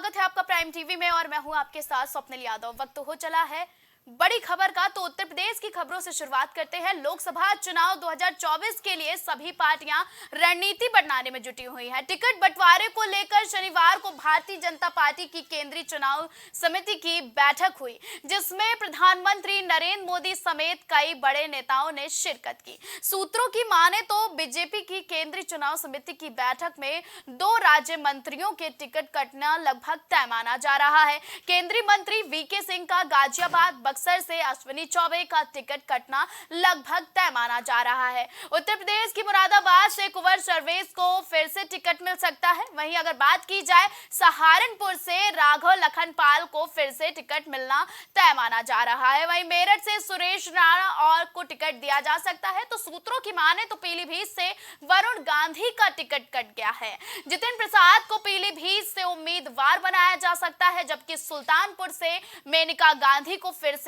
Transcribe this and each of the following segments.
स्वागत है आपका प्राइम टीवी में और मैं हूं आपके साथ स्वप्निल यादव। वक्त हो चला है बड़ी खबर का, तो उत्तर प्रदेश की खबरों से शुरुआत करते हैं। लोकसभा चुनाव 2024 के लिए सभी पार्टियां रणनीति बनाने में जुटी हुई हैं। टिकट बंटवारे को लेकर शनिवार को भारतीय जनता पार्टी की केंद्रीय चुनाव समिति की बैठक हुई, जिसमें प्रधानमंत्री नरेंद्र मोदी समेत कई बड़े नेताओं ने शिरकत की। सूत्रों की माने तो बीजेपी की केंद्रीय चुनाव समिति की बैठक में 2 राज्य मंत्रियों के टिकट कटना लगभग तय माना जा रहा है। केंद्रीय मंत्री वीके सिंह का गाजियाबाद बक्सर से, अश्विनी चौबे का टिकट कटना लगभग तय माना जा रहा है। उत्तर प्रदेश की मुरादाबाद से कुंवर सर्वेश को फिर से टिकट मिल सकता है। वहीं अगर बात की जाए सहारनपुर से राघव लखनपाल को फिर से टिकट मिलना तय माना जा रहा है। वहीं मेरठ से सुरेश राणा और को टिकट दिया जा सकता है। तो सूत्रों की माने तो पीलीभीत से वरुण गांधी का टिकट कट गया है। जितिन प्रसाद को पीलीभीत से उम्मीदवार बनाया जा सकता है, जबकि सुल्तानपुर से मेनका गांधी को फिर से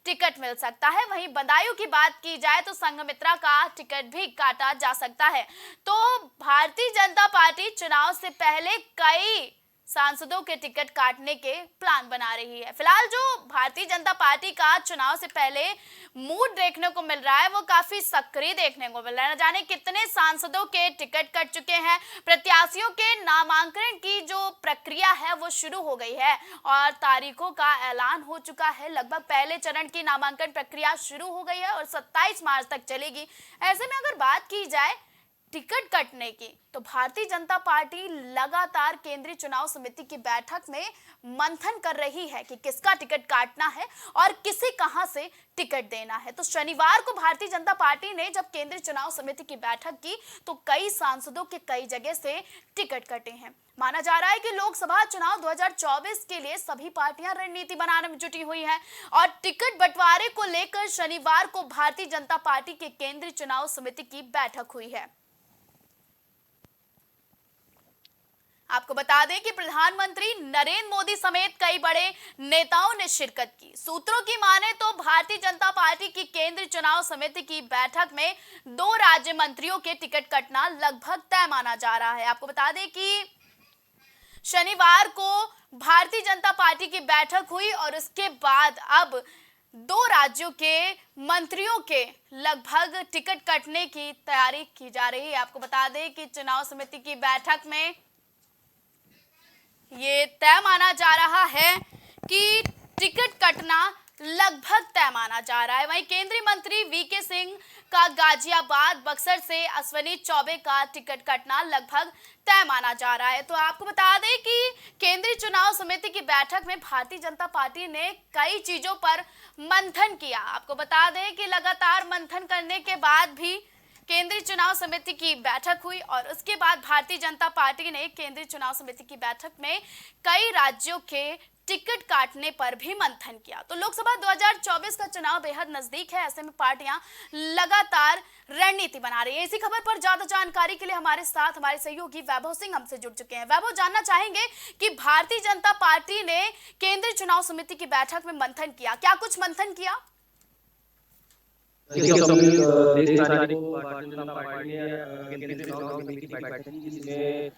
टिकट मिल सकता है। वहीं बदायूं की बात की जाए तो संघमित्रा का टिकट भी काटा जा सकता है। तो भारतीय जनता पार्टी चुनाव से पहले कई सांसदों के टिकट काटने के प्लान बना रही है। फिलहाल जो भारतीय जनता पार्टी का चुनाव से पहले मूड देखने को मिल रहा है वो काफी सक्रिय देखने को मिल रहा है। न जाने कितने सांसदों के टिकट कट चुके हैं। प्रत्याशियों के नामांकन की जो प्रक्रिया है वो शुरू हो गई है और तारीखों का ऐलान हो चुका है। लगभग पहले चरण की नामांकन प्रक्रिया शुरू हो गई है और 27 मार्च तक चलेगी। ऐसे में अगर बात की जाए टिकट कटने की, तो भारतीय जनता पार्टी लगातार केंद्रीय चुनाव समिति की बैठक में मंथन कर रही है कि किसका टिकट काटना है और किसे कहां से टिकट देना है। तो शनिवार को भारतीय जनता पार्टी ने जब केंद्रीय चुनाव समिति की बैठक की तो कई सांसदों के कई जगह से टिकट कटे हैं। माना जा रहा है कि लोकसभा चुनाव 2024 के लिए सभी पार्टियां रणनीति बनाने में जुटी हुई हैं और टिकट बंटवारे को लेकर शनिवार को भारतीय जनता पार्टी के केंद्रीय चुनाव समिति की बैठक हुई है। आपको बता दें कि प्रधानमंत्री नरेंद्र मोदी समेत कई बड़े नेताओं ने शिरकत की। सूत्रों की माने तो भारतीय जनता पार्टी की केंद्रीय चुनाव समिति की बैठक में 2 राज्य मंत्रियों के टिकट कटना लगभग तय माना जा रहा है। आपको बता दें कि शनिवार को भारतीय जनता पार्टी की बैठक हुई और उसके बाद अब 2 राज्यों के मंत्रियों के लगभग टिकट कटने की तैयारी की जा रही है। आपको बता दें कि चुनाव समिति की बैठक में ये तय माना जा रहा है कि टिकट कटना लगभग तय माना जा रहा है। वहीं केंद्रीय मंत्री वीके सिंह का गाजियाबाद बक्सर से, अश्विनी चौबे का टिकट कटना लगभग तय माना जा रहा है। तो आपको बता दें कि केंद्रीय चुनाव समिति की बैठक में भारतीय जनता पार्टी ने कई चीजों पर मंथन किया। आपको बता दें कि लगातार मंथन करने के बाद भी केंद्रीय चुनाव समिति की बैठक हुई और उसके बाद भारतीय जनता पार्टी ने केंद्रीय चुनाव समिति की बैठक में कई राज्यों के टिकट काटने पर भी मंथन किया। तो लोकसभा 2024 का चुनाव बेहद नजदीक है। ऐसे में पार्टियां लगातार रणनीति बना रही है। इसी खबर पर ज्यादा जानकारी के लिए हमारे साथ हमारे सहयोगी वैभव सिंह हमसे जुड़ चुके हैं। वैभव, जानना चाहेंगे कि भारतीय जनता पार्टी ने केंद्रीय चुनाव समिति की बैठक में मंथन किया, क्या कुछ मंथन किया? देखिए, कल 23 तारीख को भारतीय जनता पार्टी ने केंद्रीय चुनाव समिति की बैठक की, जिसमें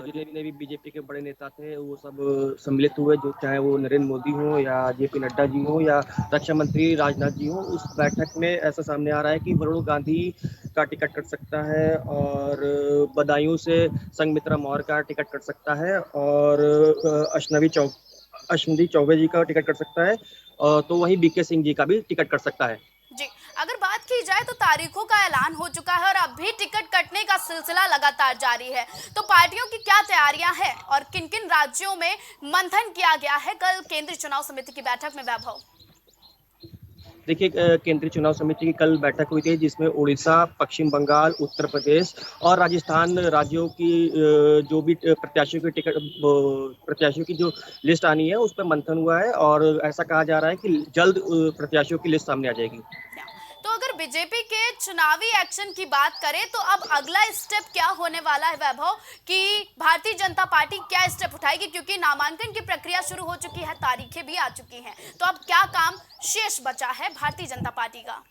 जितने भी बीजेपी के बड़े नेता थे वो सब सम्मिलित हुए, जो चाहे वो नरेंद्र मोदी हो या जेपी नड्डा जी हो या रक्षा मंत्री राजनाथ जी हो। उस बैठक में ऐसा सामने आ रहा है कि वरुण गांधी का टिकट कट सकता है और बदायूं से संघमित्रा मौर्य का टिकट कट सकता है और अश्विनी चौबे जी का टिकट कट सकता है, तो वहीं बीके सिंह जी का भी टिकट कट सकता है। जी, अगर बात की जाए तो तारीखों का ऐलान हो चुका है और अब भी टिकट कटने का सिलसिला लगातार जारी है। तो पार्टियों की क्या तैयारियां हैं और किन किन राज्यों में मंथन किया गया है कल केंद्रीय चुनाव समिति की बैठक में, वैभव? देखिए, केंद्रीय चुनाव समिति की कल बैठक हुई थी, जिसमें उड़ीसा, पश्चिम बंगाल, उत्तर प्रदेश और राजस्थान राज्यों की जो भी प्रत्याशियों की जो लिस्ट आनी है उस पर मंथन हुआ है और ऐसा कहा जा रहा है कि जल्द प्रत्याशियों की लिस्ट सामने आ जाएगी। तो अगर बीजेपी के चुनावी एक्शन की बात करें तो अब अगला स्टेप क्या होने वाला है, वैभव, कि भारतीय जनता पार्टी क्या स्टेप उठाएगी? क्योंकि नामांकन की प्रक्रिया शुरू हो चुकी है, तारीखें भी आ चुकी हैं, तो अब क्या काम शेष बचा है भारतीय जनता पार्टी का?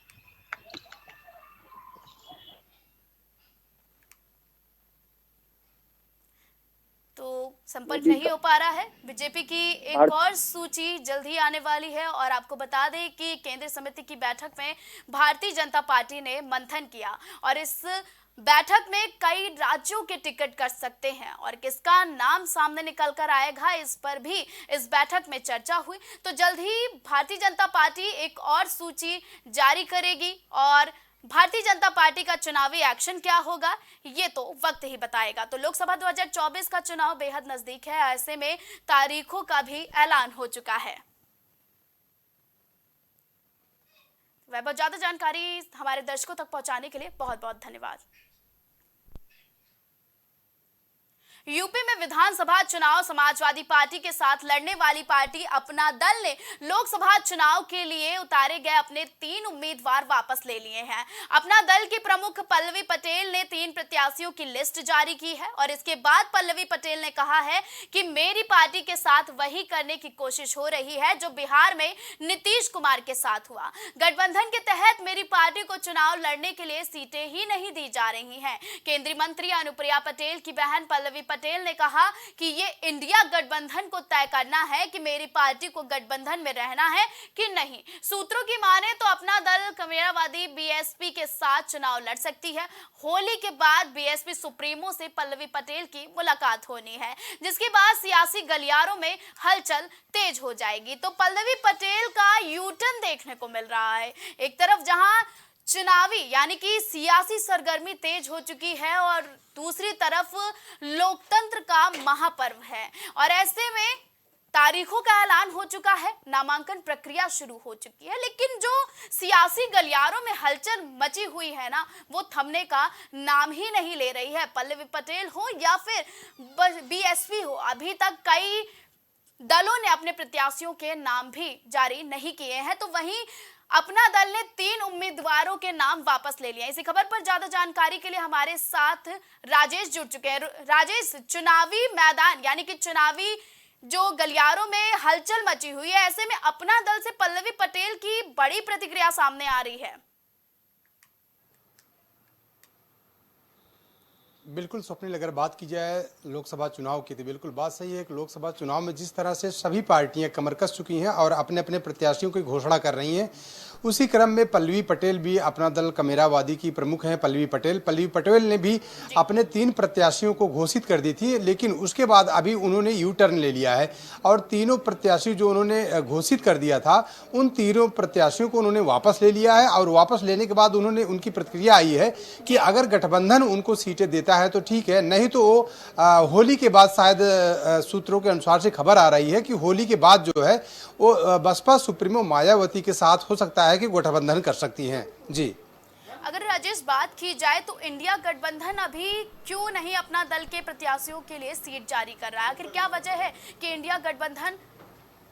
तो संपर्क नहीं हो पा रहा है। बीजेपी की एक और सूची जल्द ही आने वाली है और आपको बता दें कि केंद्रीय समिति की बैठक में भारतीय जनता पार्टी ने मंथन किया और इस बैठक में कई राज्यों के टिकट कट सकते हैं और किसका नाम सामने निकल कर आएगा इस पर भी इस बैठक में चर्चा हुई। तो जल्द ही भारतीय जनता पार्टी एक और सूची जारी करेगी और भारतीय जनता पार्टी का चुनावी एक्शन क्या होगा ये तो वक्त ही बताएगा। तो लोकसभा 2024 का चुनाव बेहद नजदीक है, ऐसे में तारीखों का भी ऐलान हो चुका है। वह बहुत ज्यादा जानकारी हमारे दर्शकों तक पहुंचाने के लिए बहुत बहुत धन्यवाद। यूपी में विधानसभा चुनाव समाजवादी पार्टी के साथ लड़ने वाली पार्टी अपना दल ने लोकसभा चुनाव के लिए उतारे गए अपने 3 उम्मीदवार वापस ले लिए हैं। अपना दल की प्रमुख पल्लवी पटेल ने 3 प्रत्याशियों की लिस्ट जारी की है और इसके बाद पल्लवी पटेल ने कहा है कि मेरी पार्टी के साथ वही करने की कोशिश हो रही है जो बिहार में नीतीश कुमार के साथ हुआ। गठबंधन के तहत मेरी पार्टी को चुनाव लड़ने के लिए सीटें ही नहीं दी जा रही हैं। केंद्रीय मंत्री अनुप्रिया पटेल की बहन पल्लवी पटेल ने कहा कि ये इंडिया गठबंधन को तय करना है कि मेरी पार्टी को गठबंधन में रहना है कि नहीं। सूत्रों की माने तो अपना दल कमेरावादी बीएसपी के साथ चुनाव लड़ सकती है। होली के बाद बीएसपी सुप्रीमो से पल्लवी पटेल की मुलाकात होनी है, जिसके बाद सियासी गलियारों में हलचल तेज हो जाएगी। तो पल्लवी पटेल का यू टर्न देखने को मिल रहा है। एक तरफ जहां चुनावी यानी कि सियासी सरगर्मी तेज हो चुकी है और दूसरी तरफ लोकतंत्र का महापर्व है और ऐसे में तारीखों का ऐलान हो चुका है, नामांकन प्रक्रिया शुरू हो चुकी है, लेकिन जो सियासी गलियारों में हलचल मची हुई है ना, वो थमने का नाम ही नहीं ले रही है। पल्लवी पटेल हो या फिर बीएसपी हो, अभी तक कई दलों ने अपने प्रत्याशियों के नाम भी जारी नहीं किए हैं। तो वहीं अपना दल ने 3 उम्मीदवारों के नाम वापस ले लिया। इसी खबर पर ज्यादा जानकारी के लिए हमारे साथ राजेश जुड़ चुके हैं। राजेश, चुनावी मैदान यानी कि चुनावी जो गलियारों में हलचल मची हुई है, ऐसे में अपना दल से पल्लवी पटेल की बड़ी प्रतिक्रिया सामने आ रही है। बिल्कुल स्वप्निल, अगर बात की जाए लोकसभा चुनाव की तो बिल्कुल बात सही है कि लोकसभा चुनाव में जिस तरह से सभी पार्टियां कमर कस चुकी हैं और अपने अपने प्रत्याशियों की घोषणा कर रही हैं, उसी क्रम में पल्लवी पटेल भी, अपना दल कमेरावादी की प्रमुख हैं पल्लवी पटेल ने भी अपने 3 प्रत्याशियों को घोषित कर दी थी, लेकिन उसके बाद अभी उन्होंने यू टर्न ले लिया है और तीनों प्रत्याशी जो उन्होंने घोषित कर दिया था उन तीनों प्रत्याशियों को उन्होंने वापस ले लिया है। और वापस लेने के बाद उनकी प्रतिक्रिया आई है कि अगर गठबंधन उनको सीटें देता है तो ठीक है, नहीं तो वो होली के बाद, शायद सूत्रों के अनुसार से खबर आ रही है कि होली के बाद जो है वो बसपा सुप्रीमो मायावती के साथ हो सकता है कि गठबंधन कर सकती हैं। जी, अगर राजेश बात की जाए तो इंडिया गठबंधन अभी क्यों नहीं अपना दल के प्रत्याशियों के लिए सीट जारी कर रहा है? आखिर क्या वजह है कि इंडिया गठबंधन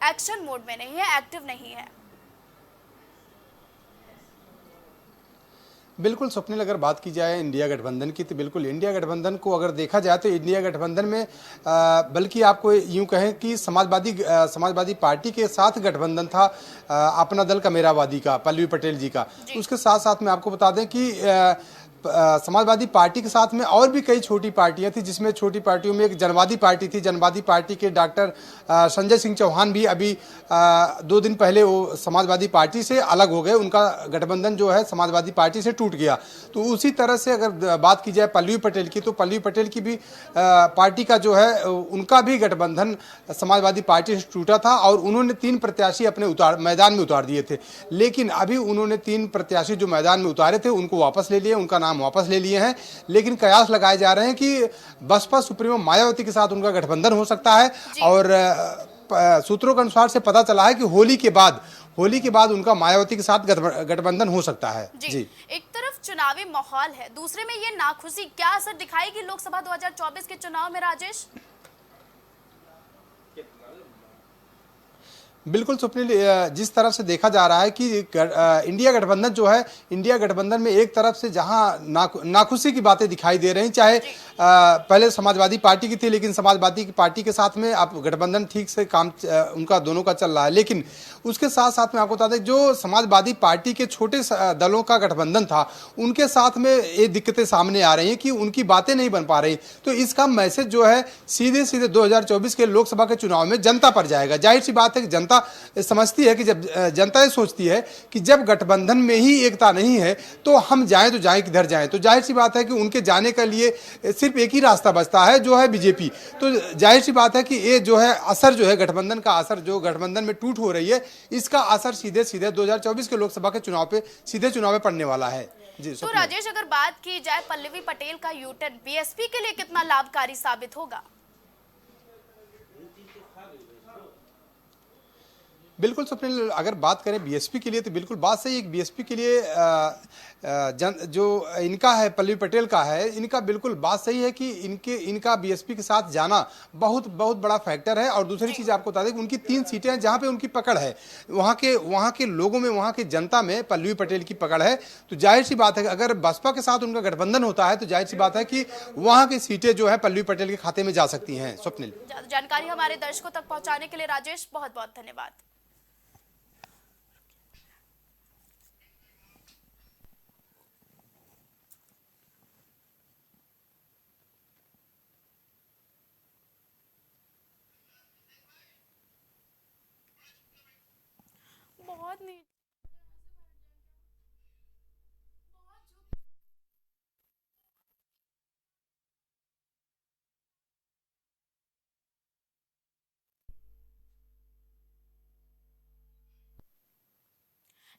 एक्शन मोड में नहीं है, एक्टिव नहीं है? बिल्कुल स्वप्निल, अगर बात की जाए इंडिया गठबंधन की तो बिल्कुल इंडिया गठबंधन को अगर देखा जाए तो इंडिया गठबंधन में बल्कि आपको यूं कहें कि समाजवादी पार्टी के साथ गठबंधन था अपना दल कमेरावादी का, पल्लवी पटेल जी का। उसके साथ साथ में आपको बता दें कि समाजवादी पार्टी के साथ में और भी कई छोटी पार्टियां थी, जिसमें छोटी पार्टियों में एक जनवादी पार्टी थी। जनवादी पार्टी के डॉक्टर संजय सिंह चौहान भी अभी 2 दिन पहले वो समाजवादी पार्टी से अलग हो गए, उनका गठबंधन जो है समाजवादी पार्टी से टूट गया। तो उसी तरह से अगर बात की जाए पल्लवी पटेल की, तो पल्लवी पटेल की भी पार्टी का जो है उनका भी गठबंधन समाजवादी पार्टी से टूटा था और उन्होंने 3 प्रत्याशी अपने मैदान में उतार दिए थे। लेकिन अभी उन्होंने 3 प्रत्याशी जो मैदान में उतारे थे उनको वापस ले लिया, उनका नाम वापस ले लिए हैं। लेकिन कयास लगाए जा रहे हैं कि बसपा सुप्रीमो मायावती के साथ उनका गठबंधन हो सकता है और सूत्रों के अनुसार से पता चला है कि होली के बाद उनका मायावती के साथ गठबंधन हो सकता है। जी, एक तरफ चुनावी माहौल है, दूसरे में ये नाखुशी क्या असर दिखाएगी लोकसभा 2024 के चुनाव में राजेश? बिल्कुल स्वप्निल, जिस तरफ से देखा जा रहा है कि इंडिया गठबंधन जो है, इंडिया गठबंधन में एक तरफ से जहां नाखुशी की बातें दिखाई दे रही, चाहे पहले समाजवादी पार्टी की थी, लेकिन समाजवादी पार्टी के साथ में आप गठबंधन ठीक से काम उनका दोनों का चल रहा है, लेकिन उसके साथ साथ में आपको बता दें जो समाजवादी पार्टी के छोटे दलों का गठबंधन था, उनके साथ में ये दिक्कतें सामने आ रही हैं कि उनकी बातें नहीं बन पा रही। तो इसका मैसेज जो है सीधे सीधे 2024 के लोकसभा के चुनाव में जनता पर जाएगा। जाहिर सी बात है कि जनता समझती है कि जब जनता ये सोचती है कि जब गठबंधन में ही एकता नहीं है तो हम जाएं तो जाएं किधर जाएं, तो जाहिर सी बात है कि उनके जाने के लिए सिर्फ एक ही रास्ता बचता है, जो है बीजेपी। तो जाहिर सी बात है कि ये जो है असर जो है गठबंधन का असर, जो गठबंधन में टूट हो रही है, इसका असर सीधे सीधे 2024 के लोकसभा के चुनाव पे सीधे चुनाव में पड़ने वाला है। जी तो राजेश, अगर बात की जाए पल्लवी पटेल का यूटर्न बीएसपी के लिए कितना लाभकारी साबित होगा? बिल्कुल स्वप्निल, अगर बात करें बीएसपी के लिए तो बिल्कुल बात सही है। बीएसपी के लिए जो इनका है, पल्लवी पटेल का है, इनका बिल्कुल बात सही है कि इनका बीएसपी के साथ जाना बहुत बहुत बड़ा फैक्टर है। और दूसरी चीज़ आपको बता दें कि उनकी 3 सीटें हैं जहां पे उनकी पकड़ है, वहां के लोगों में, वहां की जनता में पल्लवी पटेल की पकड़ है। तो जाहिर सी बात है कि अगर बसपा के साथ उनका गठबंधन होता है तो जाहिर सी बात है कि वहां की सीटें जो है पल्लवी पटेल के खाते में जा सकती हैं। स्वप्निल, जानकारी हमारे दर्शकों तक पहुंचाने के लिए राजेश बहुत बहुत धन्यवाद। बहुत नहीं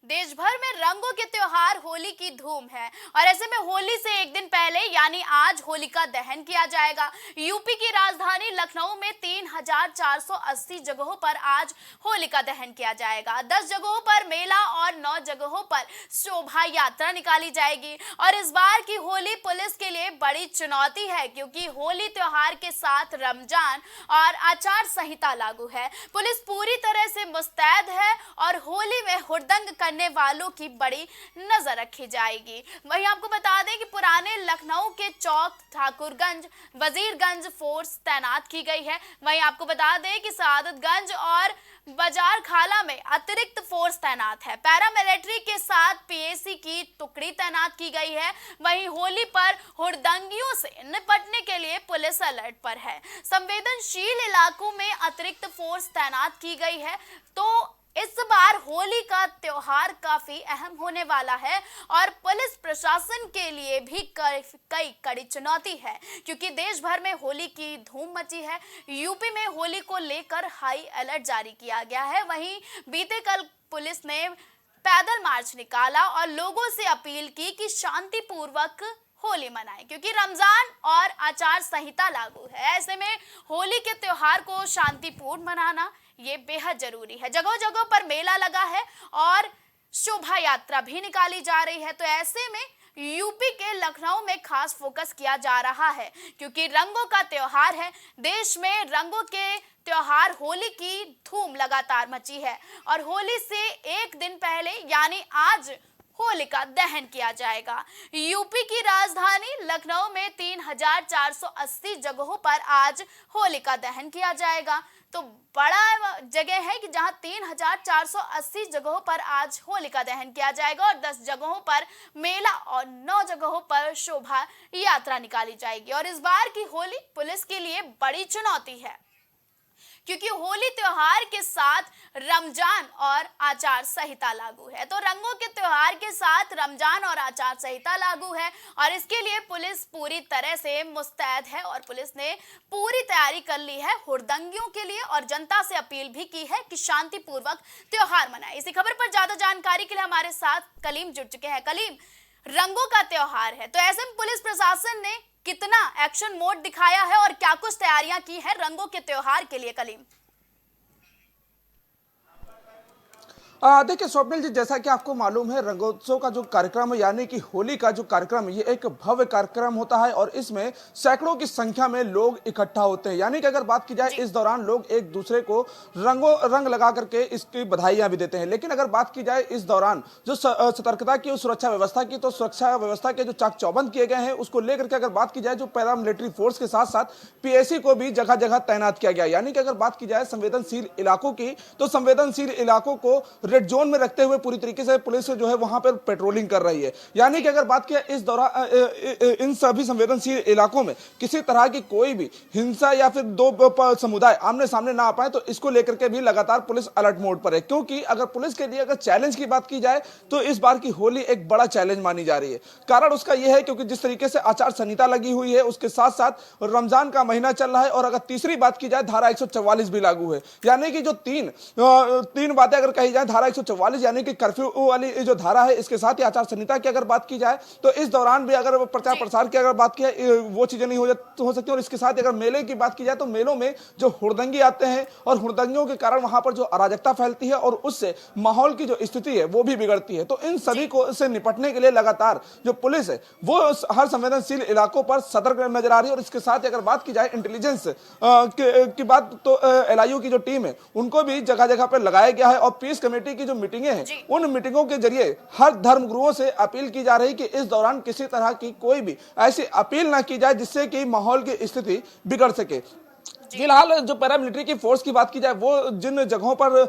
देश भर में रंगों के त्योहार होली की धूम है और ऐसे में होली से एक दिन पहले यानी आज होलिका दहन किया जाएगा। यूपी की राजधानी लखनऊ में 3480 जगहों पर आज होलिका दहन किया जाएगा। 10 जगहों पर मेला और 9 जगहों पर शोभा यात्रा निकाली जाएगी। और इस बार की होली पुलिस के लिए बड़ी चुनौती है क्योंकि होली त्योहार के साथ रमजान और आचार संहिता लागू है। पुलिस पूरी तरह से मुस्तैद है और होली में हुड़दंग करने वालों की बड़ी नजर रखी जाएगी। वहीं आपको बता दें कि पुराने लखनऊ के चौक, ठाकुरगंज, वजीरगंज फोर्स तैनात की गई है। वहीं आपको बता दें कि सादतगंज और बाजार खाला में अतिरिक्त फोर्स तैनात है। पैरामिलिट्री के साथ पीएसी की टुकड़ी तैनात की गई है। वहीं होली पर हुड़दंगियों से निपटने के लिए पुलिस अलर्ट पर है। संवेदनशील इलाकों में अतिरिक्त फोर्स तैनात की गई है। तो इस बार होली का त्योहार काफी अहम होने वाला है और पुलिस प्रशासन के लिए भी कई कड़ी चुनौती है क्योंकि देश भर में होली की धूम मची है। यूपी में होली को लेकर हाई अलर्ट जारी किया गया है। वहीं बीते कल पुलिस ने पैदल मार्च निकाला और लोगों से अपील की कि शांतिपूर्वक होली मनाएं क्योंकि रमजान और आचार संहिता लागू है। ऐसे में होली के त्योहार को शांतिपूर्ण मनाना ये बेहद जरूरी है। जगह जगह पर मेला लगा है और शोभा यात्रा भी निकाली जा रही है। तो ऐसे में यूपी के लखनऊ में खास फोकस किया जा रहा है क्योंकि रंगों का त्योहार है। देश में रंगों के त्योहार होली की धूम लगातार मची है और होली से एक दिन पहले यानी आज होलिका दहन किया जाएगा। यूपी की राजधानी लखनऊ में 3480 जगहों पर आज होलिका दहन किया जाएगा। तो बड़ा जगह है कि जहां 3480 जगहों पर आज होलिका दहन किया जाएगा और 10 जगहों पर मेला और 9 जगहों पर शोभा यात्रा निकाली जाएगी। और इस बार की होली पुलिस के लिए बड़ी चुनौती है क्योंकि होली त्योहार के साथ रमजान और आचार संहिता लागू है। तो रंगों के त्योहार के साथ रमजान और आचार संहिता लागू है और इसके लिए पुलिस पूरी तरह से मुस्तैद है और पुलिस ने पूरी तैयारी कर ली है हुड़दंगियों के लिए और जनता से अपील भी की है कि शांतिपूर्वक त्योहार मनाएं। इसी खबर पर ज्यादा जानकारी के लिए हमारे साथ कलीम जुड़ चुके हैं। कलीम, रंगों का त्योहार है तो ऐसे में पुलिस प्रशासन ने कितना एक्शन मोड दिखाया है और क्या कुछ तैयारियां की है रंगों के त्योहार के लिए? कलीम। देखिए स्वप्निल जी, जैसा कि आपको मालूम है, रंगोत्सव का जो कार्यक्रम है यानी कि होली का जो कार्यक्रम है, ये एक भव्य कार्यक्रम होता है और इसमें सैकड़ों की संख्या में लोग इकट्ठा होते हैं। यानी कि अगर बात की जाए, इस दौरान लोग एक दूसरे को रंग लगा करके इसकी बधाइयां भी देते हैं। लेकिन अगर बात की जाए इस दौरान जो सतर्कता की, सुरक्षा व्यवस्था की, तो सुरक्षा व्यवस्था के जो चाक चौबंद किए गए हैं उसको लेकर के अगर बात की जाए, जो पैरा मिलिट्री फोर्स के साथ साथ पीएसी को भी जगह जगह तैनात किया गया। यानी कि अगर बात की जाए संवेदनशील इलाकों की, तो संवेदनशील इलाकों को रेड जोन में रखते हुए पूरी तरीके से पुलिस जो है वहां पर पेट्रोलिंग कर रही है। यानी कि अगर बात किया इस दौरान इन सभी संवेदनशील इलाकों में किसी तरह की कोई भी हिंसा या फिर दो समुदाय आमने सामने ना आ पाए, तो इसको लेकर के भी लगातार पुलिस अलर्ट मोड पर है। क्योंकि अगर पुलिस के लिए अगर चैलेंज की बात की जाए, तो इस बार की होली एक बड़ा चैलेंज मानी जा रही है। कारण उसका यह है क्योंकि जिस तरीके से आचार संहिता लगी हुई है, उसके साथ साथ रमजान का महीना चल रहा है और अगर तीसरी बात की जाए, धारा 144 भी लागू है। यानी कि जो तीन बातें अगर कही जाए, धारा 144 यानी कि कर्फ्यू वाली जो धारा है, इसके साथ ही आचार संहिता की अगर बात की जाए, तो इस दौरान भी अगर प्रचार प्रसार की अगर बात की जाए, वो चीजें नहीं हो सकती। और इसके साथ अगर मेले की बात की जाए, तो मेलों में जो हुड़दंगी आते हैं और हुड़दंगियों के कारण वहां पर जो अराजकता फैलती है और उससे माहौल की जो स्थिति है वो भी बिगड़ती है। तो इन सभी को से निपटने के लिए लगातार जो पुलिस है वो हर संवेदनशील इलाकों पर सतर्क नजर आ रही है। और इसके साथ अगर बात की जाए इंटेलिजेंस की बात, तो एलआईयू की जो टीम है उनको भी जगह जगह पर लगाया गया है। और पीस कमेटी की जो मीटिंगें हैं, उन मीटिंगों के जरिए हर धर्म गुरुओं से अपील की जा रही कि इस दौरान किसी तरह की कोई भी ऐसी अपील ना की जाए जिससे कि माहौल की स्थिति बिगड़ सके। फिलहाल जो पैरामिलिट्री की फोर्स की बात की जाए, वो जिन जगहों पर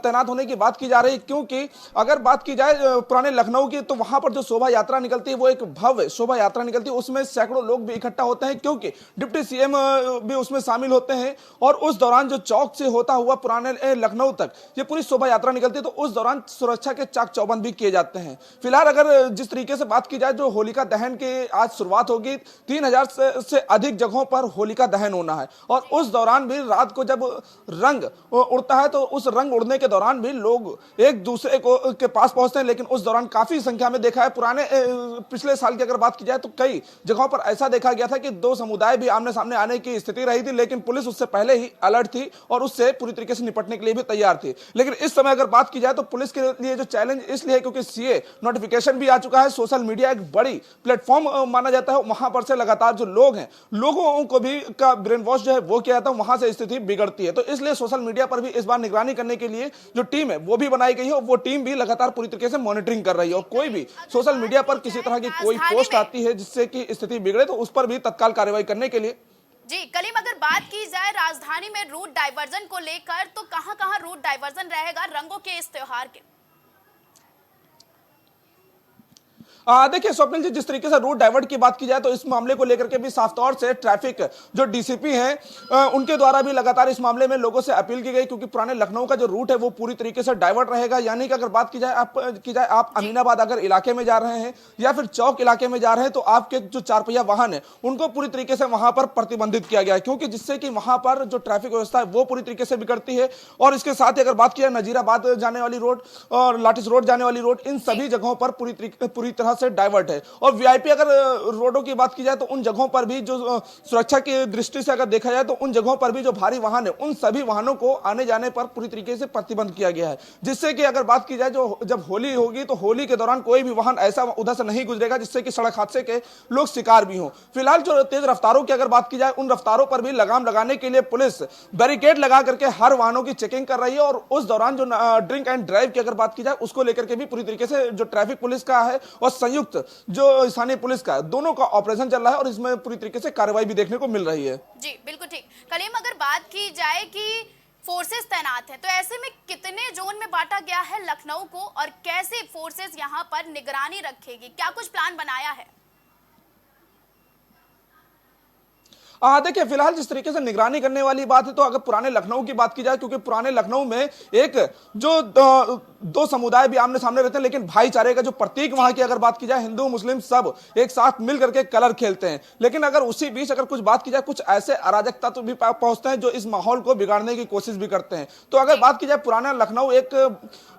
तैनात होने की बात की जा रही है, क्योंकि अगर बात की जाए पुराने लखनऊ की, तो वहां पर जो शोभा यात्रा निकलती है वो एक भव्य शोभा यात्रा निकलती है। उसमें सैकड़ों लोग भी इकट्ठा होते हैं क्योंकि डिप्टी सीएम भी उसमें शामिल होते हैं। और उस दौरान जो चौक से होता हुआ पुराने लखनऊ तक ये पूरी शोभा यात्रा निकलती है, तो उस दौरान सुरक्षा के चाक चौबंद भी किए जाते हैं। फिलहाल अगर जिस तरीके से बात की जाए, जो होलिका दहन की आज शुरुआत होगी, 3000 से अधिक जगहों पर होलिका दहन होना है। और उस दौरान भी रात को जब रंग उड़ता है, तो उस रंग उड़ने के दौरान भी लोग एक दूसरे के पास पहुंचते हैं। लेकिन उस दौरान काफी संख्या में देखा है, पिछले साल की अगर बात की जाए, तो कई जगहों पर ऐसा देखा गया था कि दो समुदाय भी आमने सामने आने की स्थिति रही थी, लेकिन पुलिस उससे पहले ही अलर्ट थी और उससे पूरी तरीके से निपटने के लिए भी तैयार थी। लेकिन इस समय अगर बात की जाए, तो पुलिस के लिए जो चैलेंज इसलिए है क्योंकि सीए नोटिफिकेशन भी आ चुका है। सोशल मीडिया एक बड़ी प्लेटफॉर्म माना जाता है, वहां पर से लगातार जो लोग हैं, लोगों को भी का ब्रेन वॉश जो है वो किया था, वहां से स्थिति बिगड़ती है। तो इसलिए सोशल मीडिया पर भी इस बार निगरानी करने के लिए जो टीम है वो भी बनाई गई है और वो टीम भी लगातार पूरी तरीके से मॉनिटरिंग कर रही है। और कोई भी सोशल मीडिया पर किसी तरह की कोई पोस्ट आती है जिससे कि स्थिति बिगड़े, तो उस पर भी तत्काल कार्रवाई करने के लिए। जी कलीम, अगर बात की जाए राजधानी में रूट डाइवर्जन को लेकर, तो कहां-कहां रूट डाइवर्जन रहेगा रंगों के इस त्योहार के? देखिए स्वप्निल जी, जिस तरीके से रूट डाइवर्ट की बात की जाए, तो इस मामले को लेकर के भी साफ तौर से ट्रैफिक जो डीसीपी हैं उनके द्वारा भी लगातार इस मामले में लोगों से अपील की गई, क्योंकि पुराने लखनऊ का जो रूट है वो पूरी तरीके से डाइवर्ट रहेगा। यानी कि अगर बात की जाए आप अमीनाबाद अगर इलाके में जा रहे हैं या फिर चौक इलाके में जा रहे हैं, तो आपके जो चार पहिया वाहन है उनको पूरी तरीके से वहां पर प्रतिबंधित किया गया है, क्योंकि जिससे कि वहां पर जो ट्रैफिक व्यवस्था है वो पूरी तरीके से बिगड़ती है। और इसके साथ ही अगर बात की जाए नजीराबाद जाने वाली रोड और लाठीस रोड जाने वाली रोड, इन सभी जगहों पर पूरी तरह से डाइवर्ट है। और वीआईपी अगर रोडों की बात की जाए, तो उन जगहों पर भी जो सुरक्षा की दृष्टि से अगर देखा जाए, तो उन जगहों पर भी जो भारी वाहन है उन सभी वाहनों को आने जाने पर पूरी तरीके से प्रतिबंध किया गया है। जिससे कि अगर बात की जाए, जो जब होली होगी, तो होली के दौरान कोई भी वाहन ऐसा उधर से नहीं गुजरेगा जिससे कि सड़क हादसे के लोग शिकार भी हों। फिलहाल जो तेज रफ्तारों की अगर बात की जाए, उन रफ्तारों पर भी लगाम लगाने के लिए पुलिस बैरिकेड लगा करके हर वाहनों की चेकिंग कर रही है। और उस दौरान जो ड्रिंक एंड ड्राइव की अगर बात की जाए, उसको लेकर के भी पूरी तरीके से जो ट्रैफिक पुलिस का है और संयुक्त जो स्थानीय पुलिस का, दोनों का ऑपरेशन चल रहा है और इसमें पूरी तरीके से कार्रवाई भी देखने को मिल रही है। जी बिल्कुल ठीक। कलीम, अगर बात की जाए कि फोर्सेस तैनात हैं, तो ऐसे में कितने जोन में बांटा गया है लखनऊ को और कैसे फोर्सेस यहां पर निगरानी रखेगी? क्या कुछ प्लान बनाया है? देखिए फिलहाल जिस तरीके से निगरानी करने वाली बात है, तो अगर पुराने लखनऊ की बात की जाए, क्योंकि पुराने लखनऊ में एक जो दो समुदाय भी आमने सामने रहते हैं, लेकिन भाईचारे का जो प्रतीक वहां की अगर बात की जाए, हिंदू मुस्लिम सब एक साथ मिल करके कलर खेलते हैं। लेकिन अगर उसी बीच अगर कुछ बात की जाए, कुछ ऐसे अराजक तत्व भी पहुंचते हैं जो इस माहौल को बिगाड़ने की कोशिश भी करते हैं। तो अगर बात की जाए पुराना लखनऊ, एक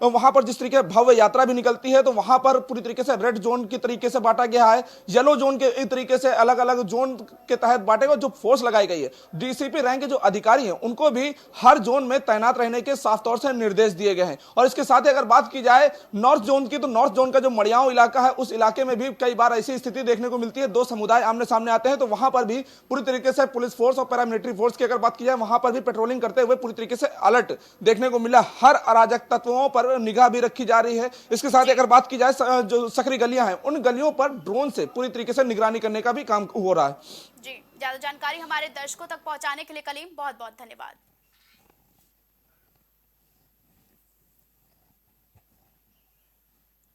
वहां पर जिस तरीके भव्य यात्रा भी निकलती है, तो वहां पर पूरी तरीके से रेड जोन की तरीके से बांटा गया है, येलो जोन के तरीके से अलग अलग जोन के तहत बांटेगा। जो फोर्स लगाई गई है। डीसीपी रैंक के जो अधिकारी हैं उनको भी हर जोन में तैनात रहने के साफ तौर से निर्देश दिए गए हैं। और इसके साथ ही अगर बात की जाए नॉर्थ जोन की, तो नॉर्थ जोन का जो मड़ियाओं इलाका है उस इलाके में भी कई बार ऐसी स्थिति देखने को मिलती है, दो समुदाय आमने सामने आते हैं, तो वहां पर भी पूरी तरीके से पुलिस फोर्स और पैरामिलिट्री फोर्स की अगर बात की जाए वहां पर भी पेट्रोलिंग करते हुए पूरी तरीके से अलर्ट देखने को मिला। हर अराजक तत्वों पर निगाह भी रखी जा रही है। इसके साथ ही अगर बात की जाए जो सकरी गलियां हैं उन गलियों पर ड्रोन से पूरी तरीके से निगरानी करने का भी काम हो रहा है। जी, ज्यादा जानकारी हमारे दर्शकों तक पहुंचाने के लिए कलीम बहुत बहुत धन्यवाद।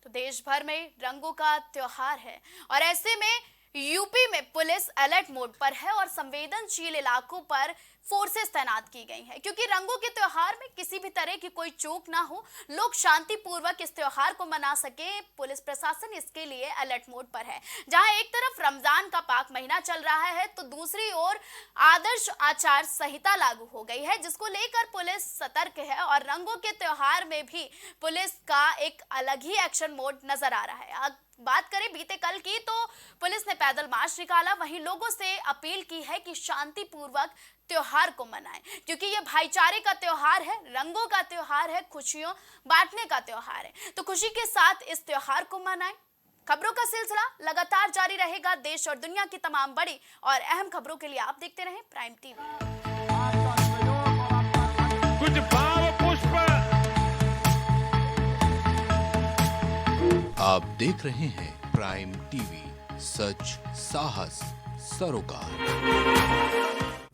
तो देश भर में रंगों का त्योहार है और ऐसे में यूपी में पुलिस अलर्ट मोड पर है और संवेदनशील इलाकों पर फोर्सेस तैनात की गई हैं क्योंकि रंगों के त्योहार में किसी भी तरह की कोई चूक ना हो, लोग शांतिपूर्वक इस त्योहार को मना सके। पुलिस प्रशासन इसके लिए अलर्ट मोड पर है। जहां एक तरफ रमजान का पाक महीना चल रहा है तो दूसरी ओर आदर्श आचार संहिता लागू हो गई है जिसको लेकर पुलिस सतर्क है और रंगों के त्योहार में भी पुलिस का एक अलग ही एक्शन मोड नजर आ रहा है। बात करें बीते कल की तो पुलिस ने पैदल मार्च निकाला, वहीं लोगों से अपील की है कि शांतिपूर्वक त्योहार को मनाएं क्योंकि ये भाईचारे का त्योहार है, रंगों का त्योहार है, खुशियों बांटने का त्योहार है, तो खुशी के साथ इस त्योहार को मनाएं। खबरों का सिलसिला लगातार जारी रहेगा। देश और दुनिया की तमाम बड़ी और अहम खबरों के लिए आप देखते रहें प्राइम टीवी। कुछ भाव पुष्प आप देख रहे हैं प्राइम टीवी, सच साहस सरोकार।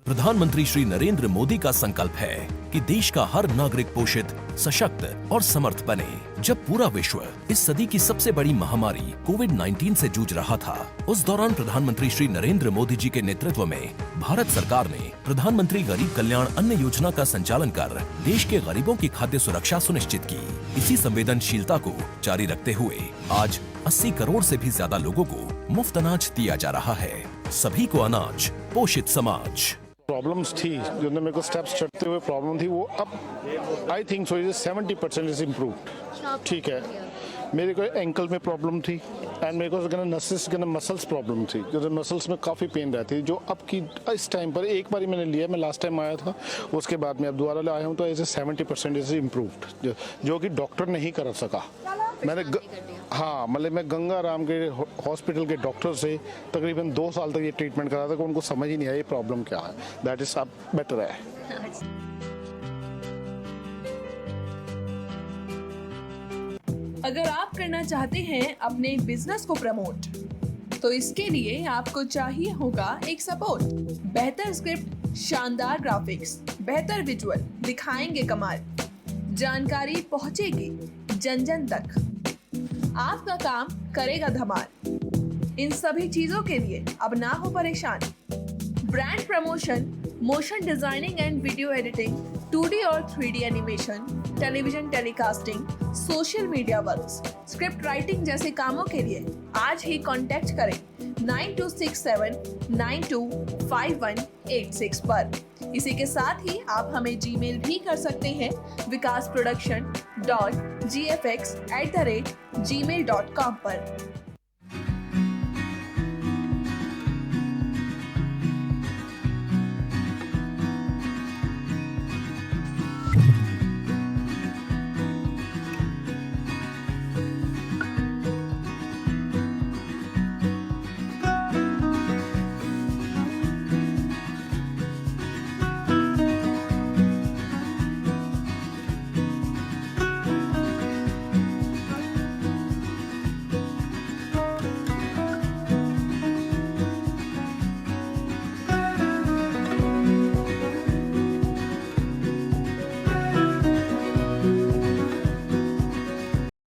प्रधानमंत्री श्री नरेंद्र मोदी का संकल्प है कि देश का हर नागरिक पोषित, सशक्त और समर्थ बने। जब पूरा विश्व इस सदी की सबसे बड़ी महामारी कोविड-19 से जूझ रहा था, उस दौरान प्रधानमंत्री श्री नरेंद्र मोदी जी के नेतृत्व में भारत सरकार ने प्रधानमंत्री गरीब कल्याण अन्न योजना का संचालन कर देश के गरीबों की खाद्य सुरक्षा सुनिश्चित की। इसी संवेदनशीलता को जारी रखते हुए आज 80 करोड़ से भी ज्यादा लोगों को मुफ्त अनाज दिया जा रहा है। सभी को अनाज, पोषित समाज। प्रॉब्लम्स थी जो मेरे को स्टेप्स चढ़ते हुए प्रॉब्लम थी, वो अब I think so 70% is improved. ठीक है, मेरे को एंकल में प्रॉब्लम थी एंड मेरे को मसल्स प्रॉब्लम थी, जो मसल्स में काफ़ी पेन रहती है, जो अब की इस टाइम पर एक बार मैंने लिया, मैं लास्ट टाइम आया था, उसके बाद मैं अब दोबारा ले आया हूँ, तो ऐसे 70% इज इम्प्रूव्ड, जो कि डॉक्टर नहीं कर सका। मैंने हाँ, मतलब मैं गंगा राम के हॉस्पिटल के डॉक्टर से तकरीबन 2 साल तक ये ट्रीटमेंट करा था कि उनको समझ ही नहीं आया ये प्रॉब्लम क्या है। दैट इज अब बेटर है। अगर आप करना चाहते हैं अपने बिजनेस को प्रमोट, तो इसके लिए आपको चाहिए होगा एक सपोर्ट। बेहतर स्क्रिप्ट, शानदार ग्राफिक्स, बेहतर विजुअल, दिखाएंगे कमाल, जानकारी पहुंचेगी जन जन तक, आपका काम करेगा धमाल। इन सभी चीजों के लिए अब ना हो परेशान। Brand promotion, motion designing and video editing, 2D और 3D animation, television telecasting, social media works, script writing जैसे कामों के लिए आज ही कांटेक्ट करें 9267925186 पर। इसी के साथ ही आप हमें जीमेल भी कर सकते हैं vikasproduction.gfx@gmail.com पर।